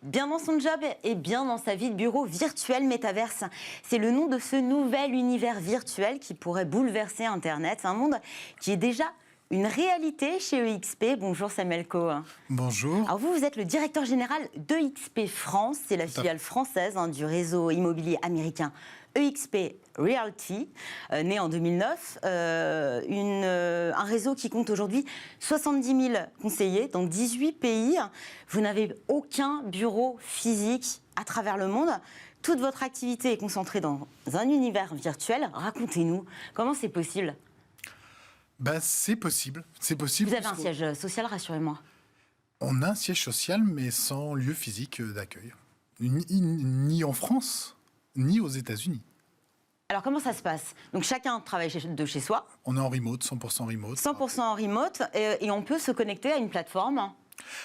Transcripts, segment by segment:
Bien dans son job et bien dans sa vie de bureau, Virtual Metaverse. C'est le nom de ce nouvel univers virtuel qui pourrait bouleverser Internet. Un monde qui est déjà une réalité chez EXP. Bonjour Samuel Coe. Bonjour. Alors vous êtes le directeur général d'EXP France. C'est la filiale française du réseau immobilier américain EXP Realty, né en 2009. Un réseau qui compte aujourd'hui 70 000 conseillers dans 18 pays. Vous n'avez aucun bureau physique à travers le monde. Toute votre activité est concentrée dans un univers virtuel. Racontez-nous, comment c'est possible ? C'est possible. C'est possible. Vous avez un siège social, rassurez-moi. On a un siège social, mais sans lieu physique d'accueil. Ni en France, ni aux États-Unis. Alors, comment ça se passe ? Donc, chacun travaille de chez soi. On est en remote, 100% remote. 100% en remote, et on peut se connecter à une plateforme.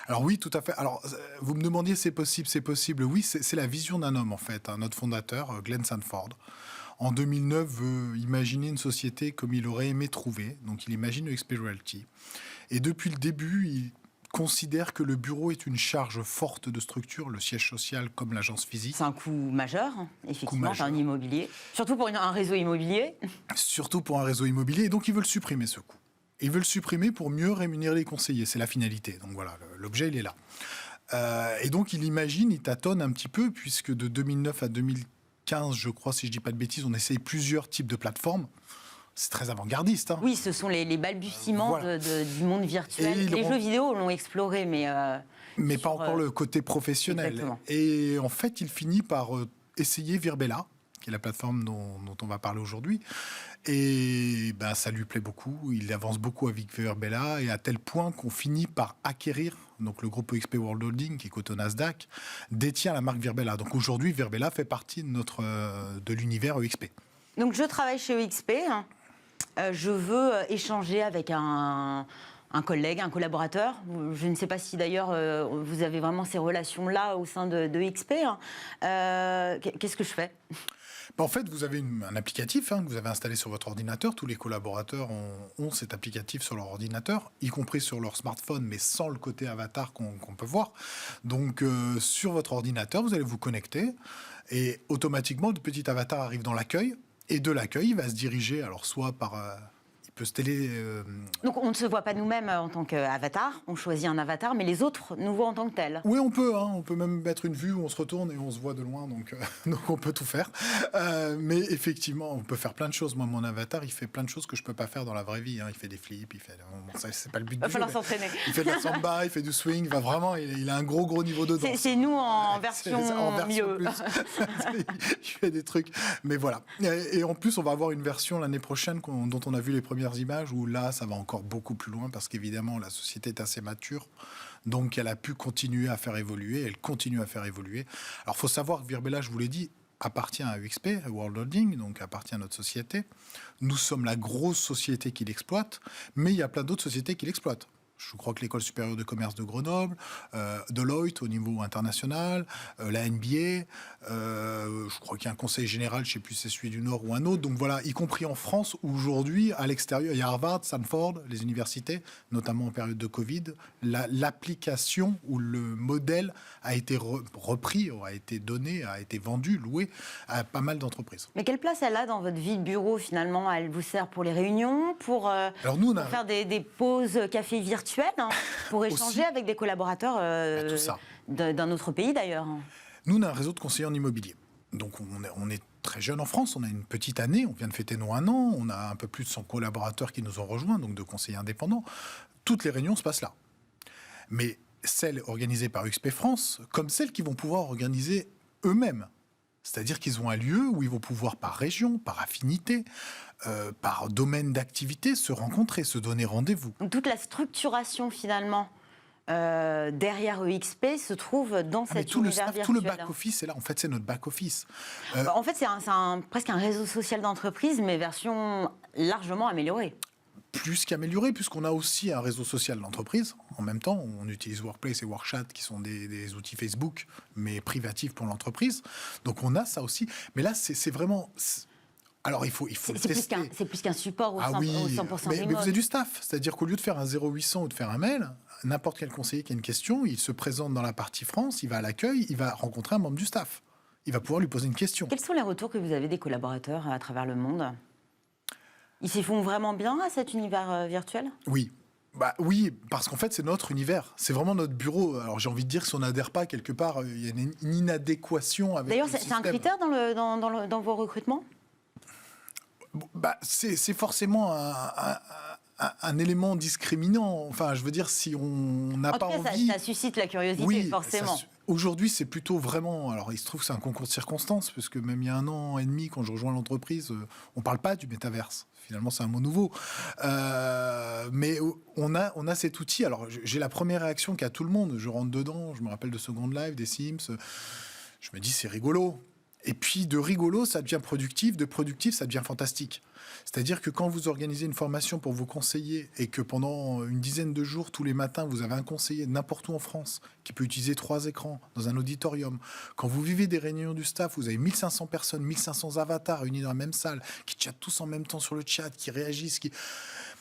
Alors oui, tout à fait. Alors, vous me demandiez c'est possible. Oui, c'est la vision d'un homme, en fait. Notre fondateur, Glenn Sanford, en 2009, veut imaginer une société comme il aurait aimé trouver. Donc, il imagine EXP Realty. Et depuis le début, il considère que le bureau est une charge forte de structure, le siège social comme l'agence physique. C'est un coût majeur, effectivement, d'un immobilier. Surtout pour un réseau immobilier. Surtout pour un réseau immobilier. Et donc, ils veulent supprimer ce coût. Ils veulent supprimer pour mieux rémunérer les conseillers. C'est la finalité. Donc voilà, l'objet, il est là. Et donc, il tâtonne un petit peu, puisque de 2009 à 2015, je crois, si je ne dis pas de bêtises, on essaye plusieurs types de plateformes. C'est très avant-gardiste. Oui, ce sont les balbutiements voilà. du monde virtuel. Les jeux vidéo l'ont exploré, mais pas encore le côté professionnel. Exactement. Et en fait, il finit par essayer Virbela, qui est la plateforme dont on va parler aujourd'hui. Et ça lui plaît beaucoup. Il avance beaucoup avec Virbela, et à tel point qu'on finit par acquérir, donc le groupe EXP World Holding, qui est coté au Nasdaq, détient la marque Virbela. Donc aujourd'hui, Virbela fait partie de l'univers EXP. Donc je travaille chez EXP. Je veux échanger avec un collègue, un collaborateur. Je ne sais pas si d'ailleurs vous avez vraiment ces relations-là au sein de EXP. Qu'est-ce que je fais ? En fait, vous avez un applicatif que vous avez installé sur votre ordinateur. Tous les collaborateurs ont cet applicatif sur leur ordinateur, y compris sur leur smartphone, mais sans le côté avatar qu'on peut voir. Donc, sur votre ordinateur, vous allez vous connecter et automatiquement, le petit avatar arrive dans l'accueil. Et de l'accueil, il va se diriger, alors soit par... il peut se Donc on ne se voit pas nous-mêmes en tant qu'avatar, on choisit un avatar, mais les autres nous voient en tant que tels. Oui, on peut même mettre une vue où on se retourne et on se voit de loin, donc on peut tout faire. Mais effectivement, on peut faire plein de choses. Moi, mon avatar, il fait plein de choses que je peux pas faire dans la vraie vie. Il fait des flips, c'est pas le but du jeu. Il va falloir s'entraîner. Il fait de la samba, il fait du swing, vraiment, il a un gros niveau de danse. C'est nous en version mieux. Il fait des trucs, mais voilà. Et en plus, on va avoir une version l'année prochaine dont on a vu les premières images, où là, ça va encore beaucoup plus loin, parce qu'évidemment, la société est assez mature, donc elle a pu continuer à faire évoluer, elle continue à faire évoluer. Alors, il faut savoir que Virbela, je vous l'ai dit, appartient à EXP, World Holding, donc appartient à notre société. Nous sommes la grosse société qui l'exploite, mais il y a plein d'autres sociétés qui l'exploitent. Je crois que l'École supérieure de commerce de Grenoble, Deloitte au niveau international, la NBA, je crois qu'il y a un conseil général, je ne sais plus si c'est celui du Nord ou un autre. Donc voilà, y compris en France, aujourd'hui, à l'extérieur, il y a Harvard, Stanford, les universités, notamment en période de Covid. L'application ou le modèle a été repris, a été donné, a été vendu, loué à pas mal d'entreprises. Mais quelle place elle a dans votre vie de bureau, finalement ? Elle vous sert pour les réunions, pour faire des pauses café virtuelles, pour échanger avec des collaborateurs d'un autre pays d'ailleurs. Nous, on a un réseau de conseillers en immobilier. Donc, on est très jeune en France. On a une petite année. On vient de fêter nos 1 an. On a un peu plus de 100 collaborateurs qui nous ont rejoints, donc de conseillers indépendants. Toutes les réunions se passent là. Mais celles organisées par EXP France, comme celles qu'ils vont pouvoir organiser eux-mêmes. C'est-à-dire qu'ils ont un lieu où ils vont pouvoir, par région, par affinité, par domaine d'activité, se rencontrer, se donner rendez-vous. Donc toute la structuration, finalement, derrière EXP se trouve dans cet univers virtuel. Tout le back-office est là. En fait, c'est notre back-office. En fait, c'est presque un réseau social d'entreprise, mais version largement améliorée. Plus qu'amélioré, puisqu'on a aussi un réseau social d'entreprise. En même temps, on utilise Workplace et Workchat, qui sont des outils Facebook, mais privatifs pour l'entreprise. Donc on a ça aussi. Mais là, c'est vraiment... Alors, il faut le C'est tester. c'est plus qu'un support au 100%, Ah oui, au 100% mais vous remote. avez du staff. C'est-à-dire qu'au lieu de faire un 0800 ou de faire un mail, n'importe quel conseiller qui a une question, il se présente dans la partie France, il va à l'accueil, il va rencontrer un membre du staff. Il va pouvoir lui poser une question. Quels sont les retours que vous avez des collaborateurs à travers le monde? Ils s'y font vraiment bien à cet univers virtuel? Oui. Bah oui, parce qu'en fait, c'est notre univers. C'est vraiment notre bureau. Alors, j'ai envie de dire que si on n'adhère pas quelque part, il y a une inadéquation avec D'ailleurs, le c'est un système. critère dans vos recrutements? Bah, c'est forcément un élément discriminant. Enfin, je veux dire, si on n'a En pas tout cas, envie... ça suscite la curiosité, Oui, forcément. aujourd'hui, c'est plutôt vraiment... Alors, il se trouve que c'est un concours de circonstances, parce que même il y a 1 an et demi, quand je rejoins l'entreprise, on ne parle pas du métaverse. Finalement, c'est un mot nouveau. Mais on a cet outil. Alors, j'ai la première réaction qu'a tout le monde. Je rentre dedans, je me rappelle de Second Life, des Sims. Je me dis, c'est rigolo. Et puis, de rigolo, ça devient productif. De productif, ça devient fantastique. C'est-à-dire que quand vous organisez une formation pour vos conseillers et que pendant une dizaine de jours, tous les matins, vous avez un conseiller n'importe où en France qui peut utiliser 3 écrans dans un auditorium. Quand vous vivez des réunions du staff, vous avez 1500 personnes, 1500 avatars réunis dans la même salle, qui chattent tous en même temps sur le chat, qui réagissent, qui...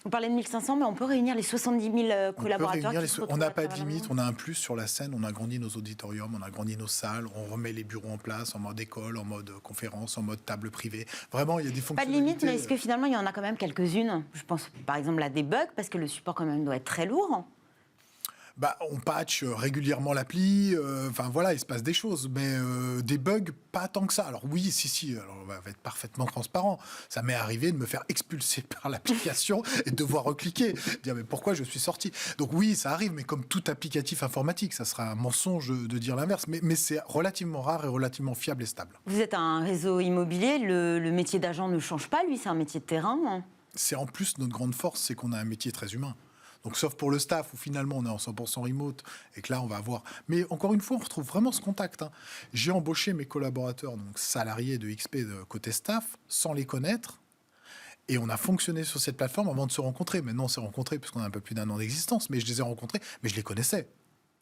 Vous parlez de 1500, mais on peut réunir les 70 000 collaborateurs qui se On retrouvent n'a à pas de travers le limite, monde. on a un plus sur la scène, on a agrandi nos auditoriums, on a agrandi nos salles, on remet les bureaux en place en mode école, en mode conférence, en mode table privée. Vraiment, il y a des Pas de fonctionnalités. limite, mais est-ce que finalement, il y en a quand même quelques-unes? Je pense par exemple à des bugs, parce que le support quand même doit être très lourd. Bah, on patch régulièrement l'appli, enfin voilà, il se passe des choses, mais des bugs, pas tant que ça. Alors oui, si, alors on va être parfaitement transparent. Ça m'est arrivé de me faire expulser par l'application et de devoir recliquer, dire mais pourquoi je suis sorti. Donc oui, ça arrive, mais comme tout applicatif informatique, ça sera un mensonge de dire l'inverse, mais c'est relativement rare et relativement fiable et stable. Vous êtes un réseau immobilier, le métier d'agent ne change pas, lui, c'est un métier de terrain. C'est en plus notre grande force, c'est qu'on a un métier très humain. Donc, sauf pour le staff, où finalement on est en 100% remote, et que là on va avoir... Mais encore une fois, on retrouve vraiment ce contact. J'ai embauché mes collaborateurs, donc salariés de XP de côté staff, sans les connaître, et on a fonctionné sur cette plateforme avant de se rencontrer. Maintenant, on s'est rencontrés, puisqu'on a un peu plus d'1 an d'existence, mais je les ai rencontrés, mais je les connaissais.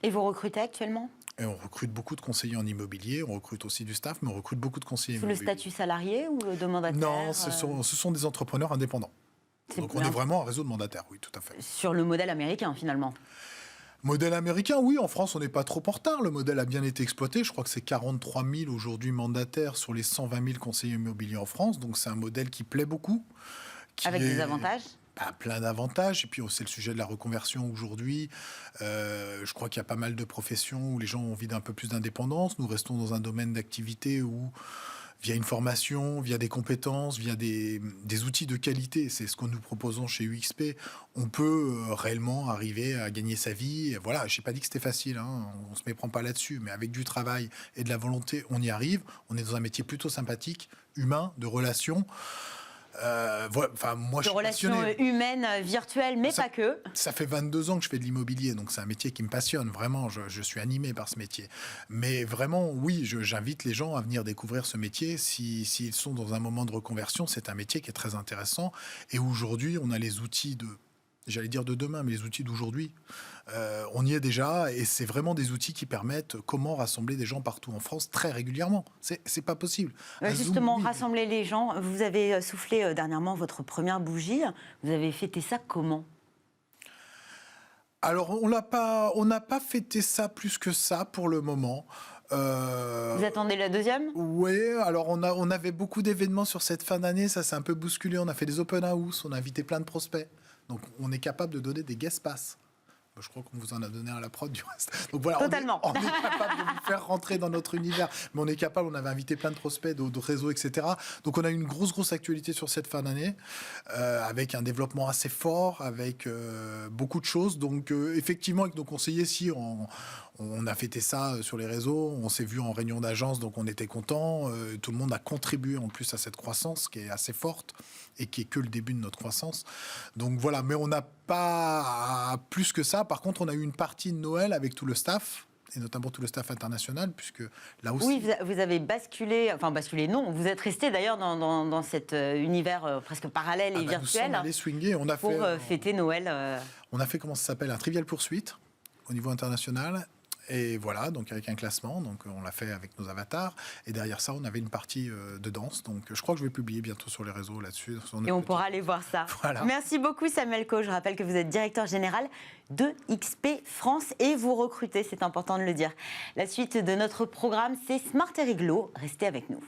Et vous recrutez actuellement? Et on recrute beaucoup de conseillers en immobilier, on recrute aussi du staff, mais on recrute beaucoup de conseillers Sous le immobiliers. statut salarié ou de mandataire? Non, ce sont des entrepreneurs indépendants. Donc on est vraiment un réseau de mandataires, oui, tout à fait. Sur le modèle américain, finalement. Modèle américain, oui, en France, on n'est pas trop en retard. Le modèle a bien été exploité. Je crois que c'est 43 000 aujourd'hui mandataires sur les 120 000 conseillers immobiliers en France. Donc c'est un modèle qui plaît beaucoup. Avec des avantages? Plein d'avantages. Et puis c'est le sujet de la reconversion aujourd'hui. Je crois qu'il y a pas mal de professions où les gens ont envie d'un peu plus d'indépendance. Nous restons dans un domaine d'activité où... via une formation, via des compétences, via des outils de qualité. C'est ce que nous proposons chez UXP. On peut réellement arriver à gagner sa vie. Et voilà, je n'ai pas dit que c'était facile, hein. On ne se méprend pas là-dessus, mais avec du travail et de la volonté, on y arrive. On est dans un métier plutôt sympathique, humain, de relations. Voilà, moi, de relations humaines, virtuelles, mais pas que. Ça fait 22 ans que je fais de l'immobilier, donc c'est un métier qui me passionne, vraiment, je suis animé par ce métier. Mais vraiment, oui, j'invite les gens à venir découvrir ce métier. S'ils sont dans un moment de reconversion, c'est un métier qui est très intéressant. Et aujourd'hui, on a les outils j'allais dire de demain, mais les outils d'aujourd'hui, on y est déjà, et c'est vraiment des outils qui permettent comment rassembler des gens partout en France très régulièrement. C'est pas possible. Justement, Zoom, oui. rassembler les gens, vous avez soufflé dernièrement votre première bougie, vous avez fêté ça comment? Alors, on n'a pas fêté ça plus que ça pour le moment. Vous attendez la deuxième? Oui, alors on avait beaucoup d'événements sur cette fin d'année, ça s'est un peu bousculé, on a fait des open house, on a invité plein de prospects. Donc on est capable de donner des guest pass. Je crois qu'on vous en a donné à la prod du reste. Donc voilà, totalement. On est capable de vous faire rentrer dans notre univers. Mais on est capable, on avait invité plein de prospects, d'autres réseaux, etc. Donc on a une grosse actualité sur cette fin d'année, avec un développement assez fort, avec beaucoup de choses. Donc effectivement, avec nos conseillers, si on a fêté ça sur les réseaux, on s'est vu en réunion d'agence, donc on était contents. Tout le monde a contribué en plus à cette croissance qui est assez forte et qui est que le début de notre croissance. Donc voilà, mais on n'a pas plus que ça. Par contre, on a eu une partie de Noël avec tout le staff, et notamment tout le staff international, puisque là aussi... Oui, vous avez basculé, enfin basculé non, vous êtes resté d'ailleurs dans cet univers presque parallèle et virtuel. Nous sommes allés swinguer, pour fêter Noël. On a fait, comment ça s'appelle, un Trivial Poursuite au niveau international. Et voilà, donc avec un classement, donc on l'a fait avec nos avatars. Et derrière ça, on avait une partie de danse. Donc je crois que je vais publier bientôt sur les réseaux là-dessus. Et on pourra aller voir ça. Voilà. Merci beaucoup Samuel Coe. Je rappelle que vous êtes directeur général de XP France et vous recrutez, c'est important de le dire. La suite de notre programme, c'est Smart et Réglo. Restez avec nous.